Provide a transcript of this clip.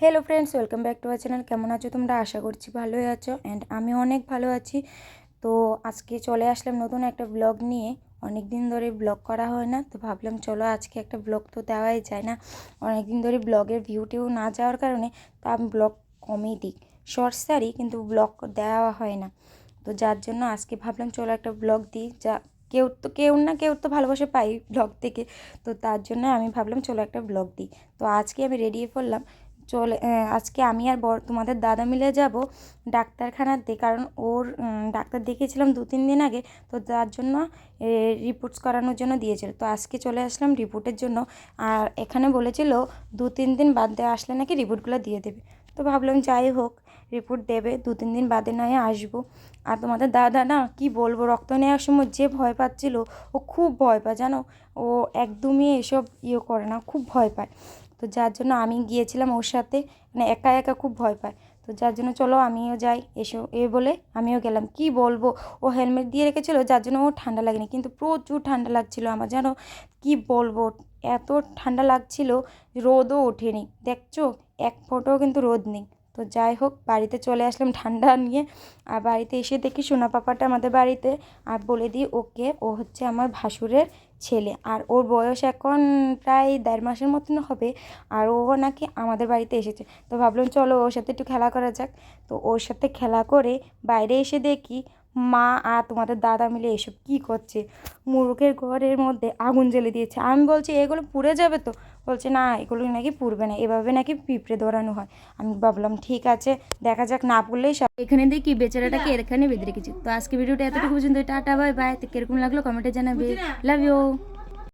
Hello friends welcome back to our channel. केमन आछो तोमरा? आशा करछि भालोई आछो एंड आमी अनेक भालो आछि। तो आजके चले आसलाम नतून एक ब्लग निये। अनेक दिन धरे ब्लग करा हय ना, तो भाबलाम चलो आज के एक ब्लग तो देवाई जाए ना। अनेक दिन धरे ब्लगेर ভিউ টিউ ना जाओयार कारणे तो आमी ब्लग कमई दिई, शर्ट्स ছাড়ি किन्तु ब्लग देওয়া হয় না। तो जार जन्य आजके भाबलाम चलो एक ब्लग दिई, जा केउ ना केउ तो भालोबासा पाई ब्लग थेके, तो तार जन्य आमी भाबलाम चलो एक ब्लग दिई। तो आजके आमी रेडी हये पड़लाम। चले আজকে আমি আর তোমাদের দাদা মিলে যাব ডাক্তারখানাতে, কারণ ওর ডাক্তার দেখিয়েছিলাম 2-3 দিন আগে, তো তার জন্য রিপোর্টস করানোর জন্য দিয়েছিল। তো আজকে চলে আসলাম রিপোর্টের জন্য। আর এখানে বলেছিল 2-3 দিন বাদে আসলে নাকি রিপোর্টগুলো দিয়ে দেবে। তো ভাবলাম যাই হোক, রিপোর্ট দেবে 2-3 দিন বাদে নয় আসবো। আর তোমাদের দাদা না কি বলবো, রক্ত নেওয়ার সময় যে ভয় পাচ্ছিল, ও খুব ভয় পায় জানো। ও একদমই এসব করে না, খুব ভয় পায়। তো যার জন্য আমি গিয়েছিলাম ওর সাথে, মানে একা একা খুব ভয় পায়। তো যার জন্য চলো আমিও যাই, এসো বলে আমিও গেলাম। কি বলবো, ও হেলমেট দিয়ে রেখেছিল যার জন্য ও ঠান্ডা লাগেনি, কিন্তু প্রচুর ঠান্ডা লাগছিল আমার জানো। কি বলবো, এত ঠান্ডা লাগছিল, রোদও ওঠেনি, দেখছো এক ফোঁটাও কিন্তু রোদ নেই। তো যাই হোক, বাড়িতে চলে আসলাম ঠান্ডা নিয়ে। আর বাড়িতে এসে দেখি সোনা পাপাটা আমাদের বাড়িতে। আর বলে দিই ওকে, ও হচ্ছে আমার ভাসুরের ছেলে। আর ওর বয়স এখন প্রায় 1.5 মাসের মতন হবে। আর ও নাকি আমাদের বাড়িতে এসেছে। তো ভাবলাম চলো ওর সাথে একটু খেলা করা যাক। তো ওর সাথে খেলা করে বাইরে এসে দেখি মা আর তোমাদের দাদা মিলে এসব কী করছে। মুরগের ঘরের মধ্যে আগুন জ্বেলে দিয়েছে। আমি বলছি এগুলো পুড়ে যাবে তো? বলছে না, এগুলো নাকি পুড়বে না, এভাবে নাকি পিঁপড়ে ধরানো হয়। আমি ভাবলাম ঠিক আছে, দেখা যাক, না পুড়লেই সব। এখানে দেখি বেচারাটাকে এখানে বেঁধে রেখেছি। তো আজকে ভিডিওটা এতটুকু পর্যন্ত, টাটা বাই বাই। তো কিরকম লাগলো কমেন্টে জানাবে। Love you.